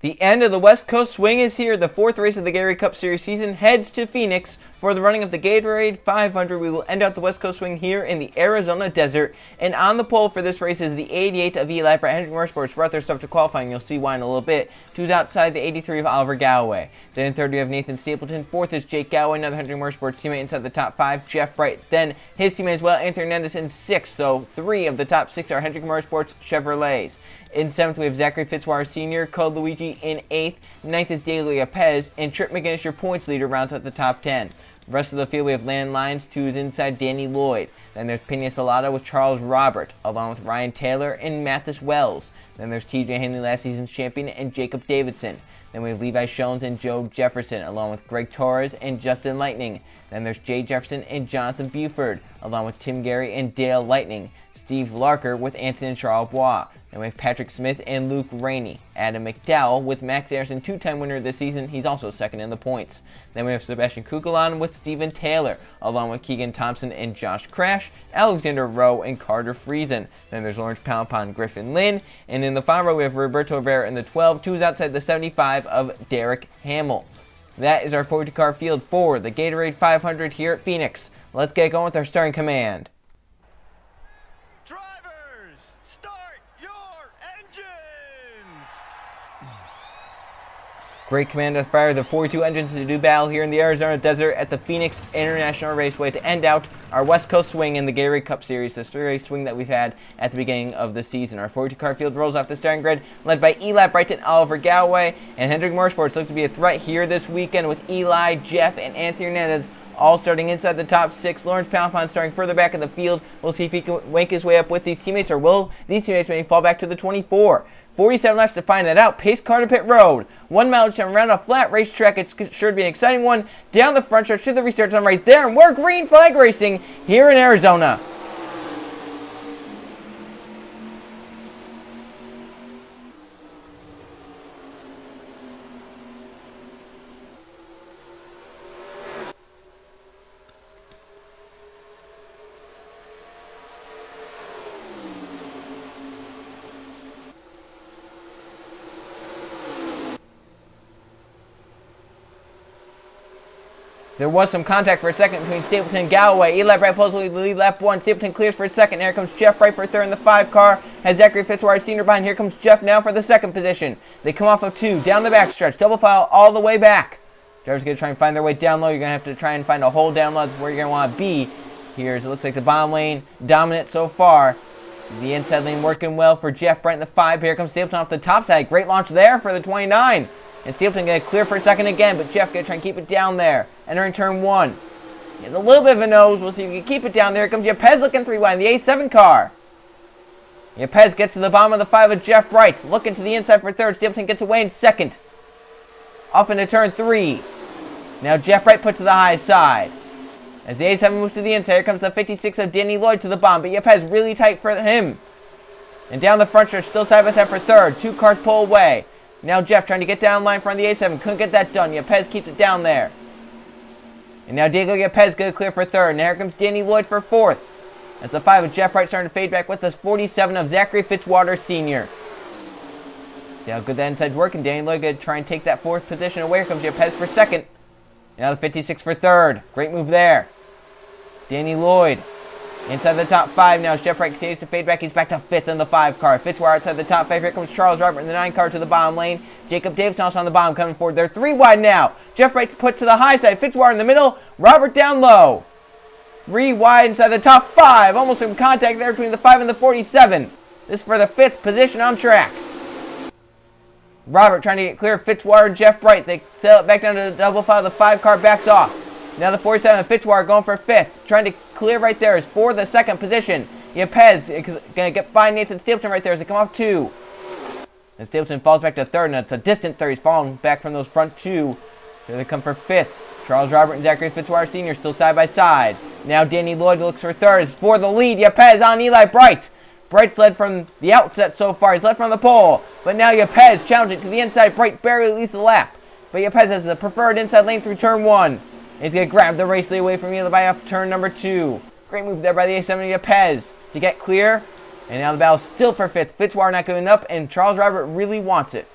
The end of the West Coast swing is here. The fourth race of the Gatorade Cup Series season heads to Phoenix for the running of the Gatorade 500. We will end out the West Coast swing here in the Arizona desert. And on the pole for this race is the 88 of Eli Brett Hendrick Motorsports. Brought their stuff to qualifying. You'll see why in a little bit. Two's outside the 83 of Oliver Galloway. Then in third we have Nathan Stapleton. Fourth is Jake Galloway, another Hendrick Motorsports teammate inside the top five. Jeff Bright. Then his teammate as well, Anthony Hernandez in sixth. So three of the top six are Hendrick Motorsports Chevrolets. In seventh, we have Zachary Fitzwater Sr., Code Luigi in eighth. Ninth is Daily Lopez, and Trip McGinnis, your points leader, rounds out the top 10. The rest of the field, we have Landon Lyons, two is inside Danny Lloyd. Then there's Pena Salata with Charles Robert, along with Ryan Taylor and Mathis Wells. Then there's TJ Henley, last season's champion, and Jacob Davidson. Then we have Levi Shones and Joe Jefferson, along with Greg Torres and Justin Lightning. Then there's Jay Jefferson and Jonathan Buford, along with Tim Gary and Dale Lightning. Steve Larker with Anson and Charles Bois. Then we have Patrick Smith and Luke Rainey. Adam McDowell with Max Anderson, two-time winner this season. He's also second in the points. Then we have Sebastian Kukulon with Steven Taylor, along with Keegan Thompson and Josh Crash, Alexander Rowe, and Carter Friesen. Then there's Lawrence Palmpon, Griffin Lynn. And in the final row, we have Roberto Rivera in the 12. Two's outside the 75 of Derek Hamill. That is our 40-car field for the Gatorade 500 here at Phoenix. Let's get going with our starting command. Drivers, start your engines! Great command to fire the 42 engines to do battle here in the Arizona desert at the Phoenix International Raceway to end out our West Coast swing in the Gatorade Cup Series, this three-race swing that we've had at the beginning of the season. Our 42-car field rolls off the starting grid, led by Eli Brighton, Oliver Galloway, and Hendrick Motorsports look to be a threat here this weekend with Eli, Jeff, and Anthony Hernandez all starting inside the top six. Lawrence Palmpon starting further back in the field. We'll see if he can wake his way up with these teammates, or will these teammates maybe fall back to the 24. 47 laps to find that out. Pace car to pit road. 1 mile each time around a flat racetrack. It's sure to be an exciting one. Down the front stretch to the restart zone right there. And we're green flag racing here in Arizona. There was some contact for a second between Stapleton and Galloway. Eli Bright pulls the lead lap one. Stapleton clears for a second. Here comes Jeff Bright for third in the 5 car. Has Zachary Fitzwater Sr. behind. Here comes Jeff now for the second position. They come off of 2. Down the back stretch. Double file all the way back. Drivers going to try and find their way down low. You're going to have to try and find a hole down low. That's where you're going to want to be. Here's, it looks like the bottom lane dominant so far. The inside lane working well for Jeff Bright in the 5. Here comes Stapleton off the top side. Great launch there for the 29. And Stapleton going to clear for a second again, but Jeff going to try and keep it down there. Entering turn 1. He has a little bit of a nose. We'll see if he can keep it down there. Here comes Yepez looking 3 wide in the A7 car. Yepez gets to the bottom of the 5 of Jeff Bright. Looking to the inside for third. Stapleton gets away in second. Up into turn 3. Now Jeff Bright put to the high side. As the A7 moves to the inside, here comes the 56 of Danny Lloyd to the bottom. But Yepez really tight for him. And down the front stretch, still side by side for third. 2 cars pull away. Now Jeff trying to get down line front of the A7. Couldn't get that done. Yepez keeps it down there. And now Diego Yepez going to clear for third. And here comes Danny Lloyd for fourth. That's the 5 of Jeff Bright starting to fade back with this 47 of Zachary Fitzwater Sr. See how good that inside's working. Danny Lloyd going to try and take that fourth position away. Here comes Yepez for second. And now the 56 for third. Great move there. Danny Lloyd inside the top 5 now. Jeff Bright continues to fade back. He's back to 5th in the 5 car. Fitzwater outside the top 5. Here comes Charles Robert in the 9 car to the bottom lane. Jacob Davidson also on the bottom coming forward. They're 3 wide now. Jeff Bright put to the high side. Fitzwater in the middle. Robert down low. 3 wide inside the top 5. Almost some contact there between the 5 and the 47. This for the 5th position on track. Robert trying to get clear of Fitzwater and Jeff Bright. They sail it back down to the double file. The 5 car backs off. Now the 47 of Fitzwater going for 5th. Trying to clear right there is for the 2nd position. Yepez going to get by Nathan Stapleton right there as they come off 2. And Stapleton falls back to 3rd, and it's a distant 3rd. He's falling back from those front 2. Here they come for 5th. Charles Robert and Zachary Fitzwater Sr. still side by side. Now Danny Lloyd looks for 3rd. It's for the lead. Yepez on Eli Bright. Bright's led from the outset so far. He's led from the pole. But now Yepez challenging to the inside. Bright barely leads the lap. But Yepez has the preferred inside lane through turn 1. He's going to grab the race lead away from Eli off turn number 2. Great move there by the A7 Yepez to get clear. And now the battle still for 5th. Fitzwater not giving up, and Charles Robert really wants it.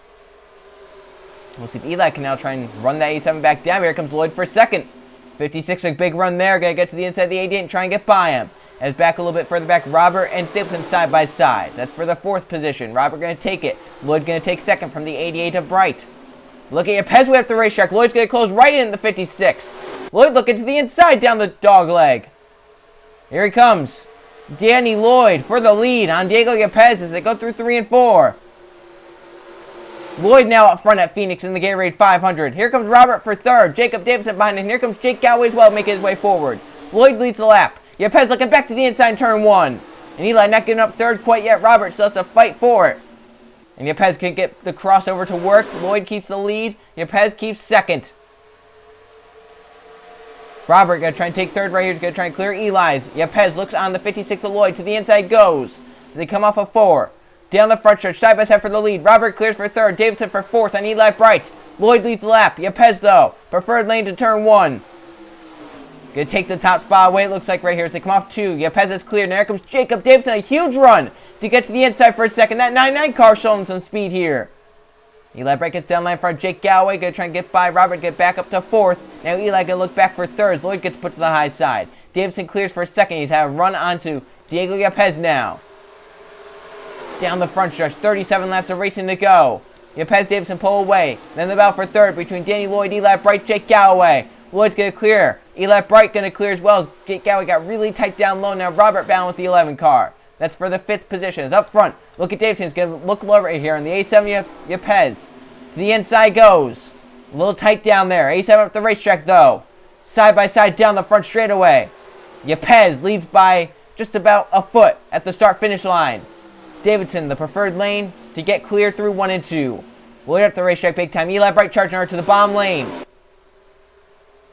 We'll see if Eli can now try and run that 87 back down. Here comes Lloyd for second. 56, a big run there. Going to get to the inside of the 88 and try and get by him. As back a little bit further back, Robert and Stapleton side by side. That's for the 4th position. Robert going to take it. Lloyd going to take second from the 88 of Bright. Look at Yepez way up the racetrack. Lloyd's going to close right in the 56. Lloyd looking to the inside down the dog leg. Here he comes. Danny Lloyd for the lead on Diego Yepez as they go through 3 and 4. Lloyd now up front at Phoenix in the Gatorade 500. Here comes Robert for 3rd. Jacob Davidson behind him. Here comes Jake Galloway as well, making his way forward. Lloyd leads the lap. Yepez looking back to the inside in turn 1. And Eli not getting up 3rd quite yet. Robert still has to fight for it. And Yepez can get the crossover to work. Lloyd keeps the lead. Yepez keeps 2nd. Robert going to try and take 3rd right here. He's going to try and clear Eli's. Yepez looks on the 56 of Lloyd. To the inside goes. As they come off of 4. Down the front stretch, side by side for the lead. Robert clears for 3rd. Davidson for 4th on Eli Bright. Lloyd leads the lap. Yepez, though, preferred lane to turn 1. Going to take the top spot away, it looks like right here as they come off 2. Yepez is cleared. And there comes Jacob Davidson. A huge run to get to the inside for a second. That 99 car showing some speed here. Eli Bright gets down line front. Jake Galloway going to try and get by Robert. Get back up to 4th. Now Eli going to look back for 3rd. Lloyd gets put to the high side. Davidson clears for a second. He's had a run onto Diego Yepez now. Down the front stretch, 37 laps of racing to go. Yepez, Davidson pull away. Then the battle for 3rd between Danny Lloyd, Eli Bright, Jake Galloway. Lloyd's going to clear. Eli Bright going to clear as well as Jake Galloway got really tight down low. Now Robert bound with the 11 car. That's for the 5th position. It's up front. Look at Davidson. He's going to look low right here on the A7 Yepez. To the inside goes. A little tight down there. A7 up the racetrack though. Side by side down the front straightaway. Yepez leads by just about a foot at the start-finish line. Davidson, the preferred lane to get clear through 1 and 2. Lloyd up the racetrack big time. Eli Bright charging her to the bomb lane.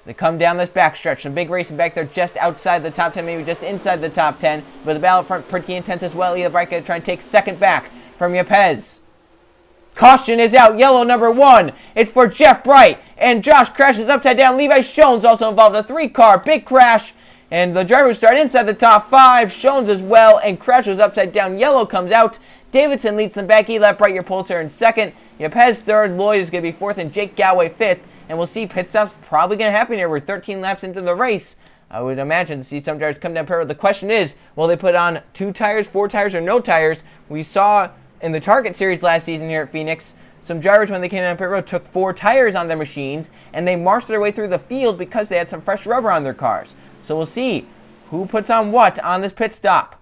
They come down this backstretch. Some big racing back there just outside the top 10, maybe just inside the top 10. But the battle up front pretty intense as well. Eli Bright going to try and take 2nd back from Yepez. Caution is out. Yellow number 1. It's for Jeff Bright. And Josh crashes upside down. Levi Schoen's also involved. A 3-car big crash. And the driver start inside the top 5. Schoen's as well. And crashes upside down. Yellow comes out. Davidson leads them back. Eli Bright, your pole here in 2nd. Yepez 3rd. Lloyd is going to be 4th. And Jake Galloway 5th. And we'll see pit stops probably going to happen here. We're 13 laps into the race. I would imagine to see some drivers come down pit road. The question is, will they put on 2 tires, 4 tires, or no tires? We saw in the Target Series last season here at Phoenix, some drivers when they came down pit road took 4 tires on their machines, and they marched their way through the field because they had some fresh rubber on their cars. So we'll see who puts on what on this pit stop.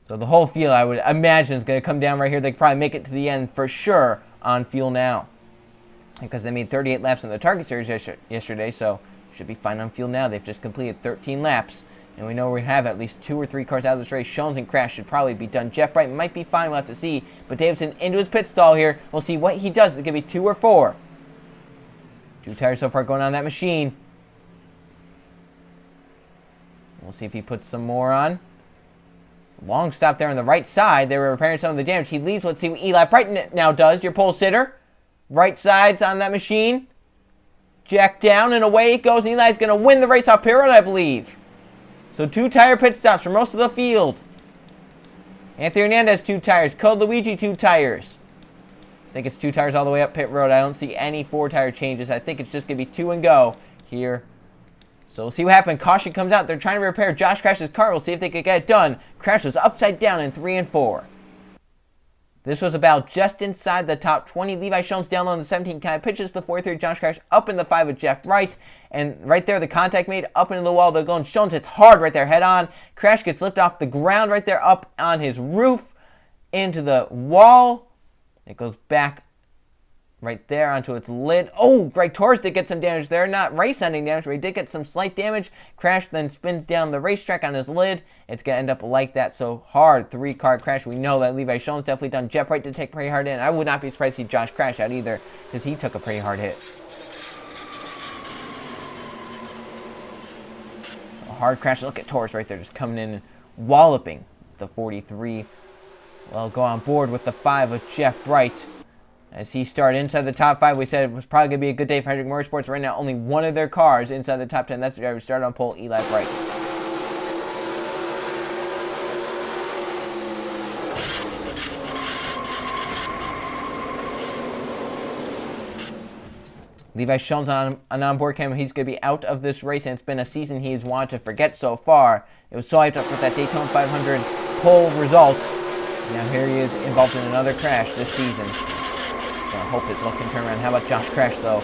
So the whole field, I would imagine, is going to come down right here. They could probably make it to the end for sure on fuel now, because they made 38 laps in the Target Series yesterday, so should be fine on fuel now. They've just completed 13 laps, and we know we have at least 2 or 3 cars out of this race. Schoen's and Crash should probably be done. Jeff Bright might be fine. We'll have to see. But Davidson into his pit stall here. We'll see what he does. It's going to be 2 or 4. 2 tires so far going on that machine. We'll see if he puts some more on. Long stop there on the right side. They were repairing some of the damage. He leaves. Let's see what Eli Bright now does. Your pole sitter. Right side's on that machine. Jack down and away it goes. And Eli's going to win the race off pit road, I believe. So 2 tire pit stops for most of the field. Anthony Hernandez 2 tires. Code Luigi 2 tires. I think it's 2 tires all the way up pit road. I don't see any 4 tire changes. I think it's just going to be 2 and go here. So we'll see what happens. Caution comes out. They're trying to repair Josh Crash's car. We'll see if they can get it done. Crash was upside down in 3 and 4. This was about just inside the top 20. Levi Schoen's down low in the 17, kind of pitches the 43. Josh Crash up in the 5 with Jeff Wright. And right there, the contact made up into the wall. They're going. Schoen's hits hard right there, head on. Crash gets lifted off the ground right there, up on his roof, into the wall. It goes back right there onto its lid. Oh, Greg Torres did get some damage there. Not race-ending damage, but he did get some slight damage. Crash then spins down the racetrack on his lid. It's going to end up like that. So hard 3-car crash. We know that Levi Schoen's definitely done. Jeff Wright did take a pretty hard hit. And I would not be surprised to see Josh Crash out either, because he took a pretty hard hit. So hard crash. Look at Torres right there just coming in and walloping the 43. Well, go on board with the 5 of Jeff Wright. As he started inside the top 5, we said it was probably going to be a good day for Hendrick Motorsports. Right now, only one of their cars inside the top 10. That's the driver who started on pole, Eli Bright. Levi Jones on an onboard camera. He's going to be out of this race, and it's been a season he's wanted to forget so far. It was so hyped up with that Daytona 500 pole result. Now here he is involved in another crash this season. I hope his luck can turn around. How about Josh Crash, though?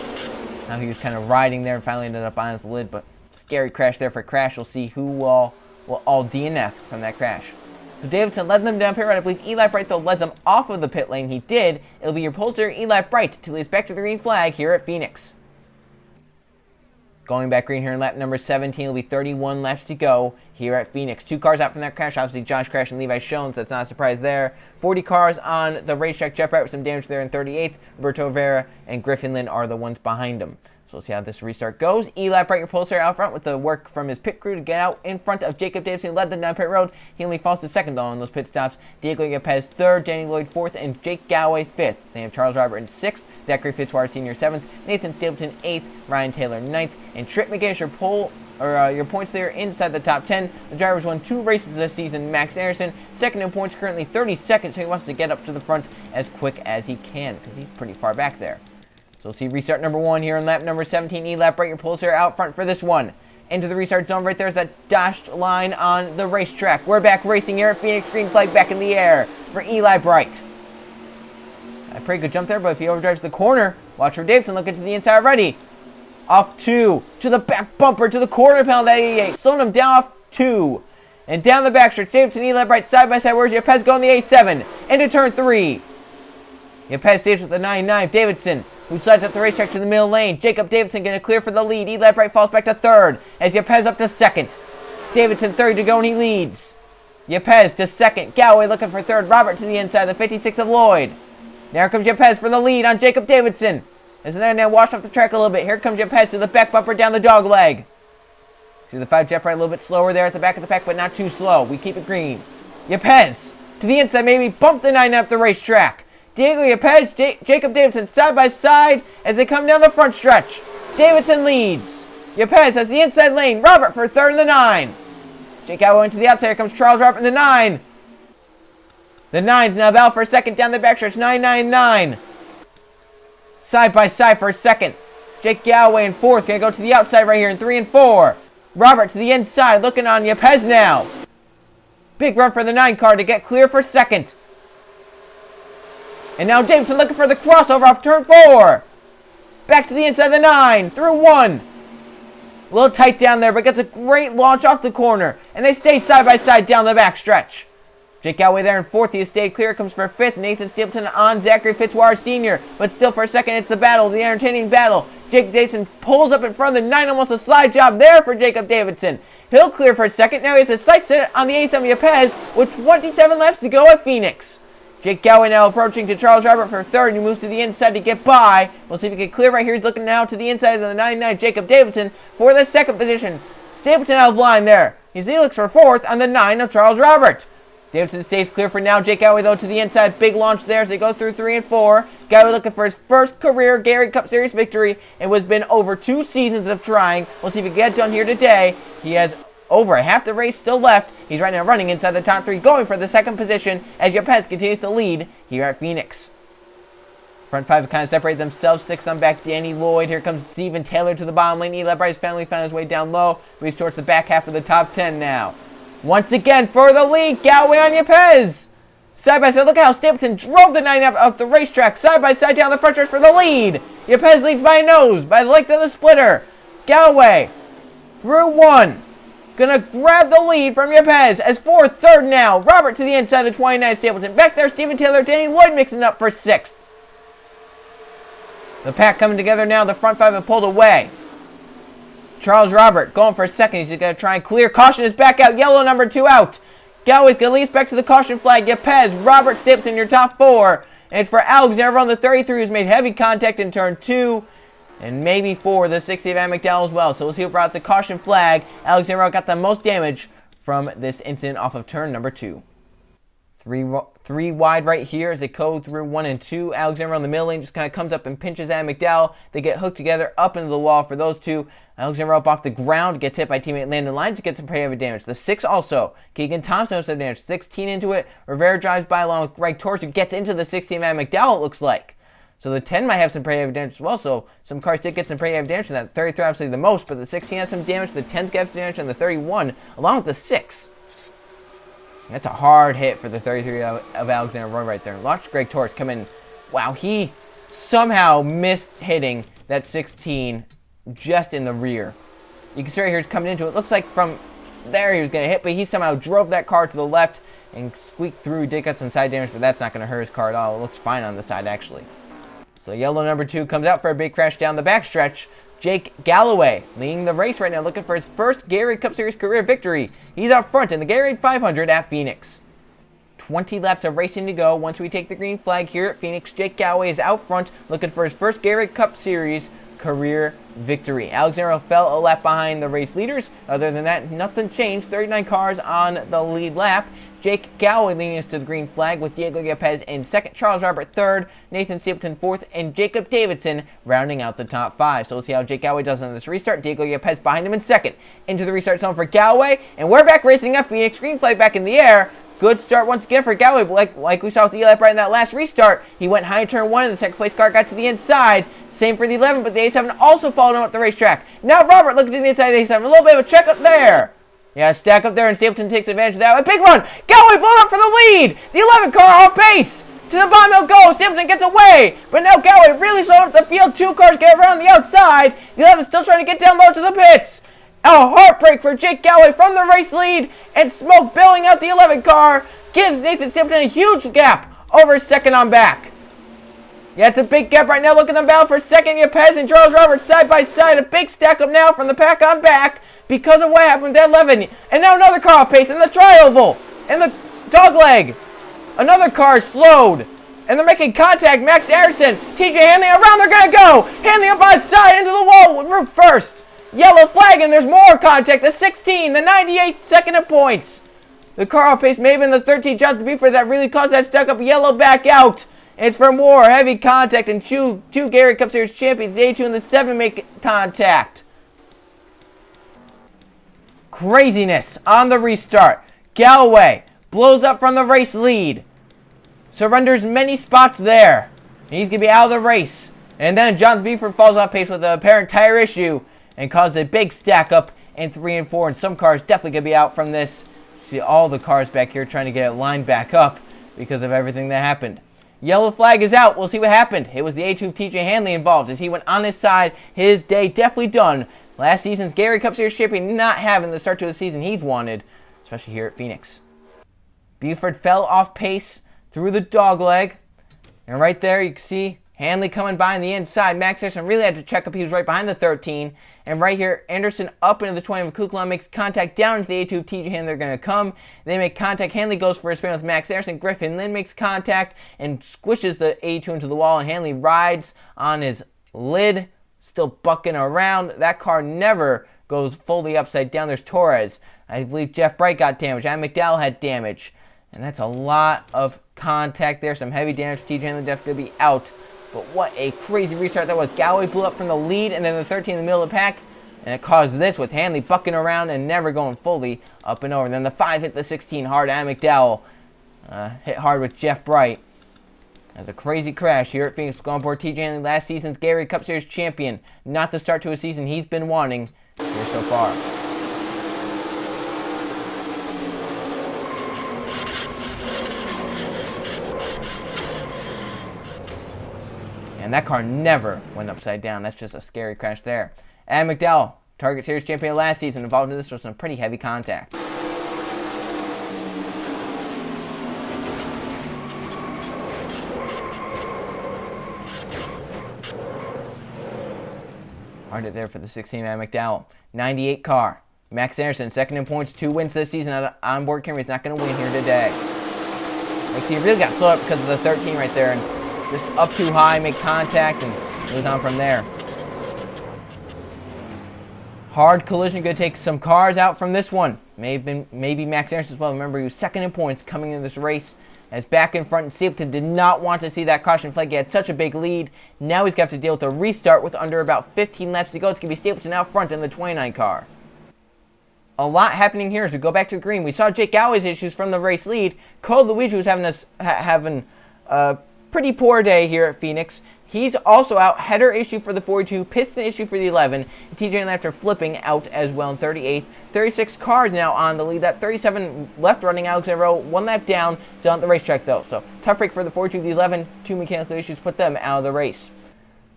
Now he was kind of riding there and finally ended up on his lid, but scary crash there for Crash. We'll see who will all DNF from that crash. So Davidson led them down pit road. I believe Eli Bright, though, led them off of the pit lane. He did. It'll be your pole sitter, Eli Bright, to lead us back to the green flag here at Phoenix. Going back green here in lap number 17. It'll be 31 laps to go here at Phoenix. 2 cars out from that crash. Obviously, Josh Crash and Levi Jones. That's not a surprise there. 40 cars on the racetrack. Jeff Bright with some damage there in 38th. Roberto Vera and Griffin Lynn are the ones behind him. So we'll see how this restart goes. Eli Bright, your pole sitter, out front with the work from his pit crew to get out in front of Jacob Davidson, who led them down pit road. He only falls to second, though, on those pit stops. Diego Yepez third, Danny Lloyd fourth, and Jake Galloway fifth. They have Charles Robert in sixth, Zachary Fitzwater Sr. seventh, Nathan Stapleton eighth, Ryan Taylor ninth, and Trip McGinnis, your points leader inside the top 10. The drivers won 2 races this season. Max Anderson, second in points, currently 32nd, so he wants to get up to the front as quick as he can because he's pretty far back there. So we'll see restart number 1 here in lap number 17. Eli Bright, your pole sitter, out front for this one. Into the restart zone. Right there's that dashed line on the racetrack. We're back racing here at Phoenix. Green flag back in the air for Eli Bright. A pretty good jump there, but if he overdrives the corner, watch for Davidson looking to the inside already. Off 2, to the back bumper, to the quarter panel, that 88. Slowing him down off 2. And down the backstretch, Davidson, Eli Bright, side by side. Where's Yepez going? The A7. Into turn 3. Yepez stays with the 9-9. Davidson, who slides up the racetrack to the middle lane. Jacob Davidson going to clear for the lead. Eli Bright falls back to third as Yepez up to second. Davidson third to go, and he leads. Yepez to second. Galloway looking for third. Robert to the inside, the 56 of Lloyd. Now comes Yepez for the lead on Jacob Davidson. As the 9-9 washed off the track a little bit. Here comes Yepez to the back bumper down the dog leg. See the 5 Jeff Bright a little bit slower there at the back of the pack, but not too slow. We keep it green. Yepez to the inside, maybe bump the 9 up the racetrack. Diego Yepez, Jacob Davidson side by side as they come down the front stretch. Davidson leads. Yepez has the inside lane. Robert for third in the 9. Jake Galloway into the outside. Here comes Charles Robert in the 9. The 9's now Val for a second down the backstretch. 9-9-9. Side by side for a second. Jake Galloway in 4th. Going to go to the outside right here in 3 and 4. Robert to the inside. Looking on Yepez now. Big run for the 9 car to get clear for second. And now Davidson looking for the crossover off turn 4. Back to the inside of the 9. Through 1. A little tight down there, but gets a great launch off the corner. And they stay side by side down the back stretch. Jake Galloway there in 4th. He has stayed clear. Comes for 5th. Nathan Stapleton on Zachary Fitzwater Sr. But still for a second, it's the battle, the entertaining battle. Jake Davidson pulls up in front of the 9. Almost a slide job there for Jacob Davidson. He'll clear for a second. Now he has a sight set on the A7 Yepez with 27 laps to go at Phoenix. Jake Galloway now approaching to Charles Robert for 3rd. He moves to the inside to get by. We'll see if he can clear right here. He's looking now to the inside of the 99 Jacob Davidson for the 2nd position. Stapleton out of line there. He looks for 4th on the 9 of Charles Robert. Davidson stays clear for now. Jake Galloway, though, to the inside. Big launch there as they go through 3 and 4. Galloway looking for his first career Gatorade Cup Series victory. It has been over 2 seasons of trying. We'll see if he can get done here today. He has over half the race still left. He's right now running inside the top 3, going for the 2nd position as Yepez continues to lead here at Phoenix. Front 5 kind of separate themselves. 6th on back, Danny Lloyd. Here comes Steven Taylor to the bottom lane. Eli Bright's family found his way down low. Moves towards the back half of the top 10 now. Once again for the lead, Galloway on Yepez. Side by side, look at how Stapleton drove the 9 up the racetrack. Side by side down the front stretch for the lead. Yepez leads by a nose, by the length of the splitter. Galloway through 1. Gonna grab the lead from Yepez as 4th, 3rd now. Robert to the inside of the 29 Stapleton. Back there, Steven Taylor, Danny Lloyd mixing up for 6th. The pack coming together now. The front 5 have pulled away. Charles Robert going for a 2nd. He's going to try and clear. Caution is back out. Yellow number 2 out. Galloway's going to lead us back to the caution flag. Yepez, Robert, Stapleton, your top 4. And it's for Alexander on the 33 who's made heavy contact in turn 2. And maybe for the 60 of Van McDowell as well. So we'll see who brought the caution flag. Alexander got the most damage from this incident off of turn number 2. 3 wide right here as they go through 1 and 2. Alexander on the middle lane just kind of comes up and pinches Van McDowell. They get hooked together up into the wall for those 2. Alexander up off the ground, gets hit by teammate Landon Lyons, gets some pretty heavy damage. The 6 also, Keegan Thompson has some damage. 16 into it. Rivera drives by along with Greg Torres, who gets into the 16 Van McDowell, it looks like. So the 10 might have some pretty heavy damage as well. So some cars did get some pretty heavy damage from that. 33 obviously the most, but the 16 has some damage. The 10's got damage, and the 31, along with the 6. That's a hard hit for the 33 of Alexander Roy right there. Watch Greg Torres come in. Wow, he somehow missed hitting that 16 just in the rear. You can see right here he's coming into it. Looks like from there he was going to hit, but he somehow drove that car to the left and squeaked through. He did get some side damage, but that's not going to hurt his car at all. It looks fine on the side, actually. So yellow number 2 comes out for a big crash down the backstretch. Jake Galloway leading the race right now, looking for his first Gatorade Cup Series career victory. He's out front in the Gatorade 500 at Phoenix. 20 laps of racing to go. Once we take the green flag here at Phoenix, Jake Galloway is out front looking for his first Gatorade Cup Series career victory. Alexander fell a lap behind the race leaders. Other than that, nothing changed. 39 cars on the lead lap. Jake Galloway leading us to the green flag with Diego Yepes in second, Charles Robert third, Nathan Stapleton fourth, and Jacob Davidson rounding out the top 5. So we'll see how Jake Galloway does on this restart. Diego Yepes behind him in second. Into the restart zone for Galloway, and we're back racing at Phoenix. Green flag back in the air. Good start once again for Galloway, like we saw with the Eli right in that last restart. He went high in turn 1, and the second place car got to the inside. Same for the 11, but the A7 also followed him up the racetrack. Now Robert looking to the inside of the A7. A little bit of a check up there. Yeah, stack up there, and Stapleton takes advantage of that. A big run. Galloway blew up for the lead. The 11 car off pace. To the bottom he'll go. Stapleton gets away. But now Galloway really slowed up the field. 2 cars get around the outside. The 11 still trying to get down low to the pits. A heartbreak for Jake Galloway from the race lead. And smoke billowing out the 11 car. Gives Nathan Stapleton a huge gap over second on back. Yeah, it's a big gap right now. Looking at the battle for second. Yepes and Charles Roberts side by side. A big stack up now from the pack on back because of what happened with that 11. And now another car off pace in the tri-oval. And the dog leg. Another car slowed. And they're making contact. Max Harrison, TJ Hanley around. They're going to go. Hanley up on side into the wall. Roof first. Yellow flag, and there's more contact. The 16, the 98 second of points. The car off pace may have been the 13 Johnson Buford that really caused that stuck up yellow back out. It's for more heavy contact, and two Gatorade Cup Series champions, the A2 and the 7, make contact. Craziness on the restart. Galloway blows up from the race lead. Surrenders many spots there. He's going to be out of the race. And then Johnson Buford falls off pace with an apparent tire issue and causes a big stack up in 3 and 4. And some cars definitely going to be out from this. See all the cars back here trying to get it lined back up because of everything that happened. Yellow flag is out. We'll see what happened. It was the A2 of TJ Hanley involved as he went on his side. His day definitely done. Last season's Gatorade Cup Series champion not having the start to the season he's wanted, especially here at Phoenix. Buford fell off pace through the dog leg. And right there you can see Hanley coming by on the inside. Max Harrison really had to check up. He was right behind the 13. And right here, Anderson up into the 20 of Kukla makes contact down into the A2 of TJ Hanley. They're going to come. They make contact. Hanley goes for a spin with Max Harrison. Griffin Lynn makes contact and squishes the A2 into the wall. And Hanley rides on his lid, still bucking around. That car never goes fully upside down. There's Torres. I believe Jeff Bright got damage. Adam McDowell had damage. And that's a lot of contact there. Some heavy damage. TJ Hanley definitely going to be out. But what a crazy restart that was. Galloway blew up from the lead and then the 13 in the middle of the pack. And it caused this with Hanley bucking around and never going fully up and over. And then the 5 hit the 16 hard. Adam McDowell hit hard with Jeff Bright. That's a crazy crash here at Phoenix. Going aboard TJ Hanley, last season's Gatorade Cup Series champion. Not the start to a season he's been wanting here so far. And that car never went upside down. That's just a scary crash there. Adam McDowell, Target Series champion last season, involved in this with some pretty heavy contact. Hard it there for the 16 Adam McDowell. 98 car. Max Anderson, second in points, 2 wins this season on board camera. He's not going to win here today. Like, see, he really got slowed up because of the 13 right there. And just up too high, make contact, and moves on from there. Hard collision, going to take some cars out from this one. Maybe Max Anderson as well. Remember, he was second in points coming into this race. As back in front, Stapleton did not want to see that caution flag. He had such a big lead. Now he's got to deal with a restart with under about 15 laps to go. It's going to be Stapleton out front in the 29 car. A lot happening here as we go back to the green. We saw Jake Galloway's issues from the race lead. Cole Luigi was having a pretty poor day here at Phoenix. He's also out. Header issue for the 42, piston issue for the 11. And TJ Lafter flipping out as well in 38th. 36 cars now on the lead. That 37 left running Alexander Rowe, 1 lap down, still on the racetrack though. So tough break for the 42, the 11. 2 mechanical issues put them out of the race.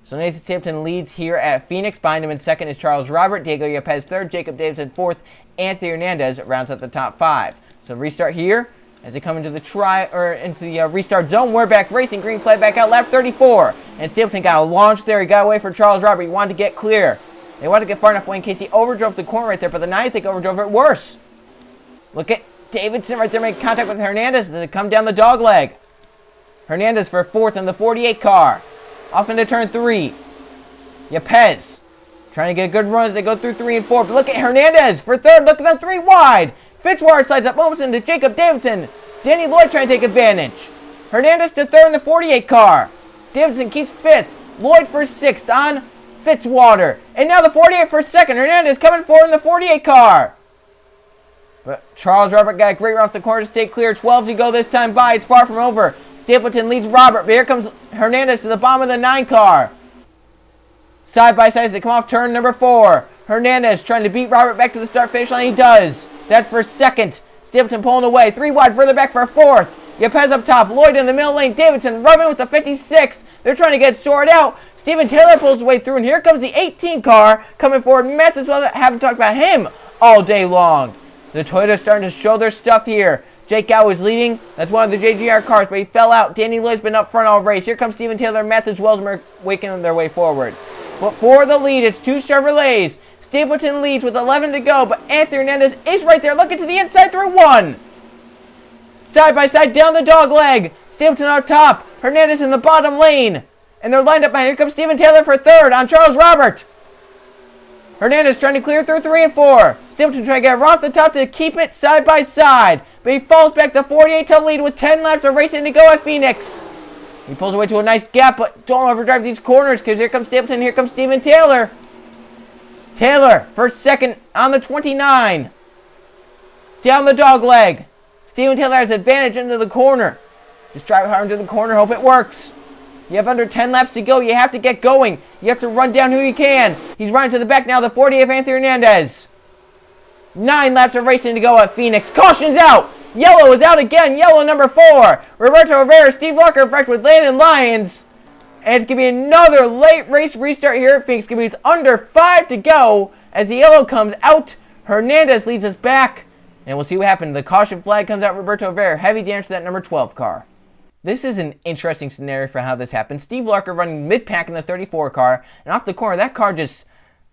So Nathan Stapleton leads here at Phoenix. Behind him in second is Charles Robert. Diego Yepes third. Jacob Davidson fourth. Anthony Hernandez rounds out the top 5. So restart here as they come into the restart zone. We're back racing. Green flag back out. Lap 34. And Stapleton got a launch there. He got away for Charles Robert. He wanted to get clear. They wanted to get far enough away in case he overdrove the corner right there. But the 9th, they overdrove it worse. Look at Davidson right there making contact with Hernandez as they come down the dog leg. Hernandez for 4th in the 48 car. Off into turn 3. Yepes trying to get a good run as they go through 3 and 4. But look at Hernandez for 3rd. Look at them 3 wide. Fitzwater slides up almost into Jacob Davidson. Danny Lloyd trying to take advantage. Hernandez to 3rd in the 48 car. Davidson keeps 5th. Lloyd for 6th on Fitzwater. And now the 48 for 2nd. Hernandez coming forward in the 48 car. But Charles Robert got a great run off the corner to stay clear. 12 to go this time by. It's far from over. Stapleton leads Robert, but here comes Hernandez to the bottom of the 9 car. Side by side as they come off turn number 4. Hernandez trying to beat Robert back to the start finish line. He does. That's for 2nd. Stapleton pulling away. 3 wide, further back for 4th. Yepes up top. Lloyd in the middle lane. Davidson rubbing with the 56. They're trying to get it sorted out. Stephen Taylor pulls his way through, and here comes the 18 car coming forward. Method's well, haven't talked about him all day long. The Toyota's starting to show their stuff here. Jake Gowie's leading. That's one of the JGR cars, but he fell out. Danny Lloyd's been up front all race. Here comes Stephen Taylor, Method's Welsmer waking their way forward. But for the lead, it's 2 Chevrolets. Stapleton leads with 11 to go, but Anthony Hernandez is right there, looking to the inside through 1. Side by side down the dog leg. Stapleton up top. Hernandez in the bottom lane. And they're lined up behind. Here comes Stephen Taylor for 3rd on Charles Robert. Hernandez trying to clear through 3 and 4. Stapleton trying to get right off the top to keep it side by side. But he falls back to 48 to lead with 10 laps of racing to go at Phoenix. He pulls away to a nice gap, but don't overdrive these corners because here comes Stapleton, here comes Stephen Taylor. Taylor for 2nd on the 29. Down the dog leg. Stephen Taylor has advantage into the corner. Just drive hard into the corner, hope it works. You have under 10 laps to go. You have to get going. You have to run down who you can. He's running to the back now, the 40 of Anthony Hernandez. 9 laps of racing to go at Phoenix. Caution's out. Yellow is out again. Yellow number 4. Roberto Rivera, Steve Walker wrecked with Landon Lyons. And it's going to be another late race restart here at Phoenix. It's going to be under 5 to go as the yellow comes out. Hernandez leads us back. And we'll see what happens. The caution flag comes out. Roberto Rivera, heavy damage to that number 12 car. This is an interesting scenario for how this happened. Steve Larker running mid-pack in the 34 car. And off the corner, that car just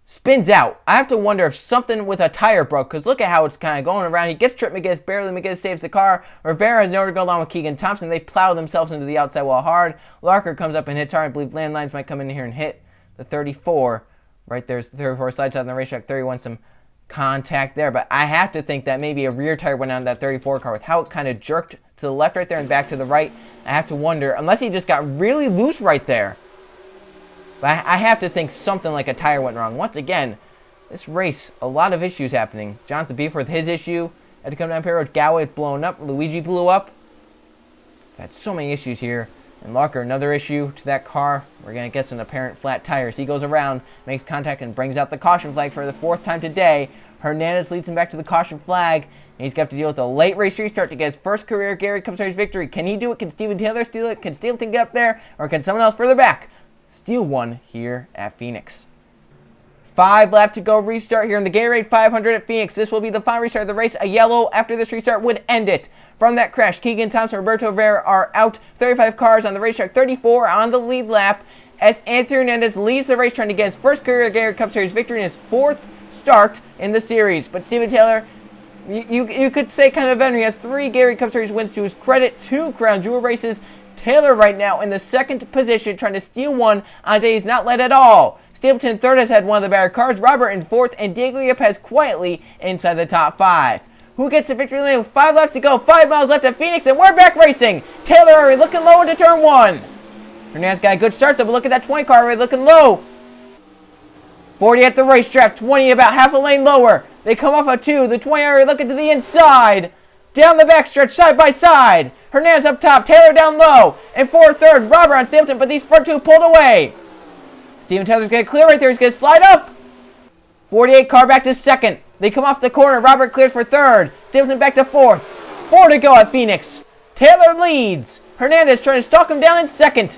spins out. I have to wonder if something with a tire broke, because look at how it's kind of going around. He gets tripped McGinnis, barely McGinnis saves the car. Rivera has nowhere to go along with Keegan Thompson. They plow themselves into the outside wall hard. Larker comes up and hits hard. I believe Landlines might come in here and hit the 34. Right there's the 34 slides out on the racetrack. 31, some contact there. But I have to think that maybe a rear tire went on that 34 car with how it kind of jerked to the left right there and back to the right. I have to wonder, unless he just got really loose right there. But I have to think something like a tire went wrong. Once again, this race, a lot of issues happening. Jonathan Beef with his issue. Had to come down Perry Road. Galway blown up. Luigi blew up. Had so many issues here. And Larker, another issue to that car. We're going to get an apparent flat tire. So he goes around, makes contact, and brings out the caution flag for the 4th time today. Hernandez leads him back to the caution flag. And he's got to deal with a late race restart to get his first career Gary Cup Series victory. Can he do it? Can Stephen Taylor steal it? Can Stapleton get up there? Or can someone else further back steal one here at Phoenix? 5 lap to go restart here in the Gatorade 500 at Phoenix. This will be the final restart of the race. A yellow after this restart would end it. From that crash, Keegan Thompson and Roberto Rivera are out. 35 cars on the racetrack, 34 on the lead lap as Anthony Hernandez leads the race trying to get his first career Gatorade Cup Series victory in his 4th start in the series. But Stephen Taylor, you could say kind of veteran. He has 3 Gatorade Cup Series wins to his credit, 2 Crown Jewel races. Taylor right now in the 2nd position trying to steal one on a day he's not led at all. Stapleton 3rd has had one of the better cars. Robert in 4th, and Diego Yepes quietly inside the top 5. Who gets the victory lane with 5 laps to go? 5 miles left at Phoenix, and we're back racing. Taylor already looking low into turn 1. Hernandez got a good start though, but look at that 20 car already looking low. 40 at the racetrack, 20 about half a lane lower. They come off a 2. The 20 already looking to the inside. Down the backstretch, side by side. Hernandez up top, Taylor down low. And 4th, 3rd, Robert on Stapleton, but these front two pulled away. Steven Taylor's going to clear right there. He's going to slide up. 48 car back to 2nd. They come off the corner. Robert clears for 3rd. Stapleton back to 4th. 4 to go at Phoenix. Taylor leads. Hernandez trying to stalk him down in 2nd. And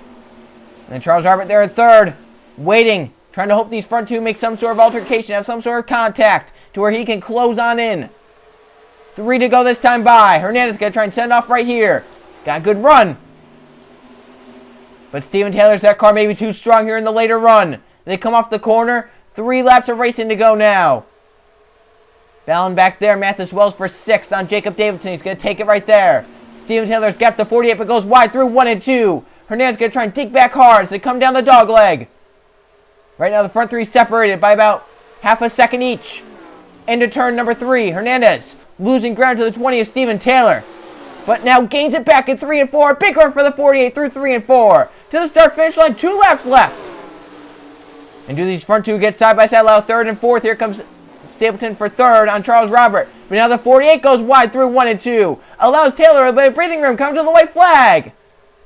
then Charles Robert there in 3rd. Waiting. Trying to hope these front two make some sort of altercation, have some sort of contact to where he can close on in. 3 to go this time by. Hernandez going to try and send off right here. Got a good run. But Steven Taylor's that car may be too strong here in the later run. They come off the corner. 3 laps of racing to go now. Battling back there. Mathis Wells for 6th on Jacob Davidson. He's going to take it right there. Steven Taylor's got the 48 but goes wide through 1 and 2. Hernandez going to try and dig back hard as they come down the dog leg. Right now the front three separated by about half a second each. Into turn number 3. Hernandez losing ground to the 20 of Steven Taylor. But now gains it back in 3 and 4. Big run for the 48 through 3 and 4. To the start finish line. 2 laps left. And do these front two get side by side? Allow 3rd and 4th. Here comes Stapleton for 3rd on Charles Robert. But now the 48 goes wide through 1 and 2. Allows Taylor a bit of breathing room. Comes to the white flag.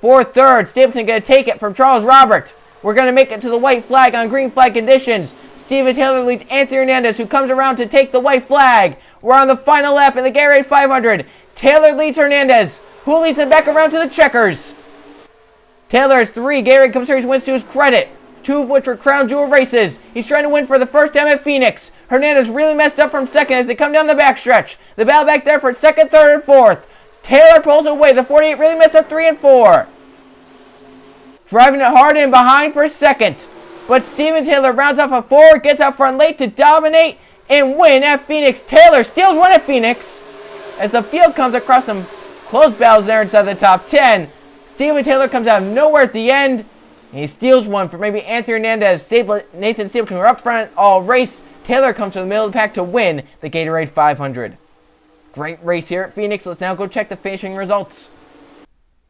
4th, 3rd. Stapleton going to take it from Charles Robert. We're going to make it to the white flag on green flag conditions. Steven Taylor leads Anthony Hernandez, who comes around to take the white flag. We're on the final lap in the Gatorade 500. Taylor leads Hernandez, who leads him back around to the checkers. Taylor has 3 Gatorade Cup Series wins to his credit, 2 of which were Crown Jewel races. He's trying to win for the first time at Phoenix. Hernandez really messed up from 2nd as they come down the backstretch. The battle back there for 2nd, 3rd, and 4th. Taylor pulls away. The 48 really messed up 3 and 4. Driving it hard in behind for 2nd. But Steven Taylor rounds off a 4, gets out front late to dominate and win at Phoenix. Taylor steals 1 at Phoenix as the field comes across some close battles there inside the top 10. Steven Taylor comes out of nowhere at the end, and he steals 1 for maybe Anthony Hernandez. Nathan Stapleton were up front all race. Taylor comes to the middle of the pack to win the Gatorade 500. Great race here at Phoenix. Let's now go check the finishing results.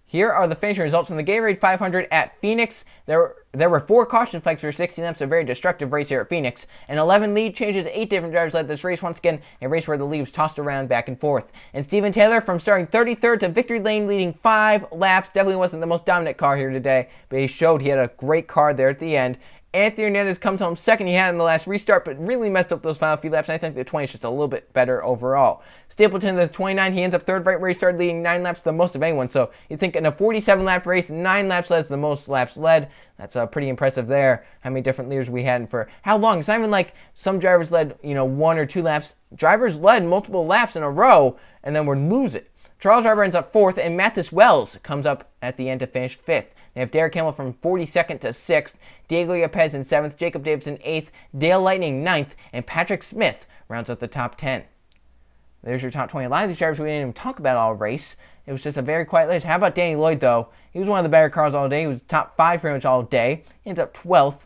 Here are the finishing results from the Gatorade 500 at Phoenix. There were 4 caution flags for 60 laps, a very destructive race here at Phoenix. And 11 lead changes, 8 different drivers led this race. Once again, a race where the lead was tossed around back and forth. And Steven Taylor, from starting 33rd to victory lane, leading 5 laps, definitely wasn't the most dominant car here today, but he showed he had a great car there at the end. Anthony Hernandez comes home 2nd. He had in the last restart, but really messed up those final few laps, and I think the 20 is just a little bit better overall. Stapleton, the 29, he ends up 3rd right where he started, leading 9 laps, the most of anyone. So you think in a 47-lap race, 9 laps led is the most laps led. That's pretty impressive there. How many different leaders we had and for how long? It's not even like some drivers led, 1 or 2 laps. Drivers led multiple laps in a row and then would lose it. Charles Robert ends up 4th, and Mathis Wells comes up at the end to finish 5th. They have Derek Campbell from 42nd to 6th, Diego Yepes in 7th, Jacob Davidson 8th, Dale Lightning 9th, and Patrick Smith rounds up the top 10. There's your top 20. A lot of these drivers we didn't even talk about all race. It was just a very quiet race. How about Danny Lloyd, though? He was one of the better cars all day. He was top 5 pretty much all day. He ends up 12th,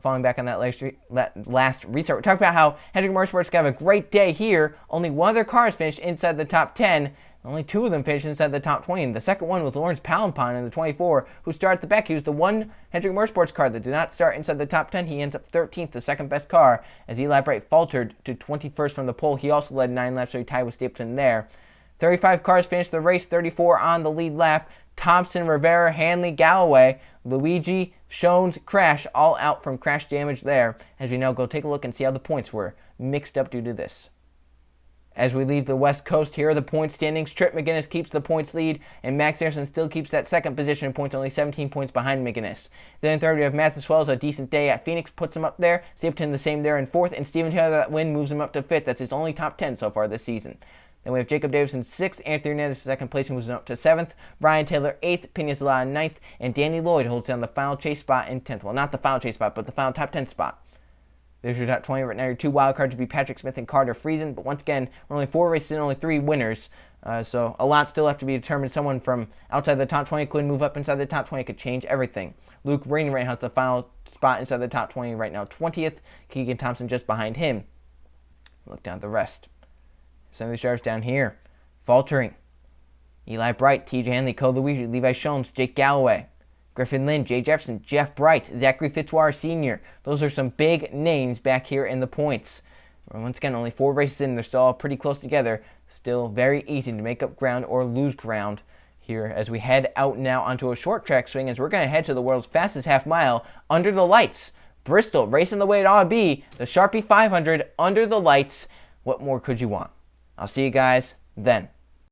falling back on that last restart. We talked about how Hendrick Motorsports got a great day here. Only one of their cars finished inside the top 10. Only 2 of them finished inside the top 20, and the second one was Lawrence Palanpon in the 24, who started at the back. He was the one Hendrick Motorsports car that did not start inside the top 10. He ends up 13th, the second best car, as Eli Bright faltered to 21st from the pole. He also led 9 laps, so he tied with Stapleton there. 35 cars finished the race, 34 on the lead lap. Thompson, Rivera, Hanley, Galloway, Luigi, Shones, Crash, all out from crash damage there. As we now go take a look and see how the points were mixed up due to this. As we leave the West Coast, here are the point standings. Trip McGinnis keeps the points lead, and Max Harrison still keeps that second position in points, only 17 points behind McGinnis. Then in third, we have Mathis Wells, a decent day at Phoenix, puts him up there. Stapleton the same there in fourth, and Steven Taylor, that win, moves him up to fifth. That's his only top 10 so far this season. Then we have Jacob Davidson 6th, Anthony Hernandez second place, moves him up to 7th, Brian Taylor 8th, Pena Zala 9th, and Danny Lloyd holds down the final chase spot in 10th. Well, not the final chase spot, but the final top 10 spot. There's your top 20. Right now, your 2 wild cards would be Patrick Smith and Carter Friesen. But once again, we're only 4 races and only 3 winners. So a lot still left to be determined. Someone from outside the top 20 could move up inside the top 20, could change everything. Luke Rainey right now has the final spot inside the top 20 right now, 20th. Keegan Thompson just behind him. Look down at the rest. Some of these drivers down here. Faltering. Eli Bright, TJ Hanley, Cole Luigi, Levi Shones, Jake Galloway, Griffin Lynn, Jay Jefferson, Jeff Bright, Zachary Fitzwater Sr. Those are some big names back here in the points. Once again, only 4 races in. They're still all pretty close together. still very easy to make up ground or lose ground here as we head out now onto a short track swing as we're going to head to the world's fastest half mile under the lights. Bristol racing the way it ought to be. The Sharpie 500 under the lights. What more could you want? I'll see you guys then.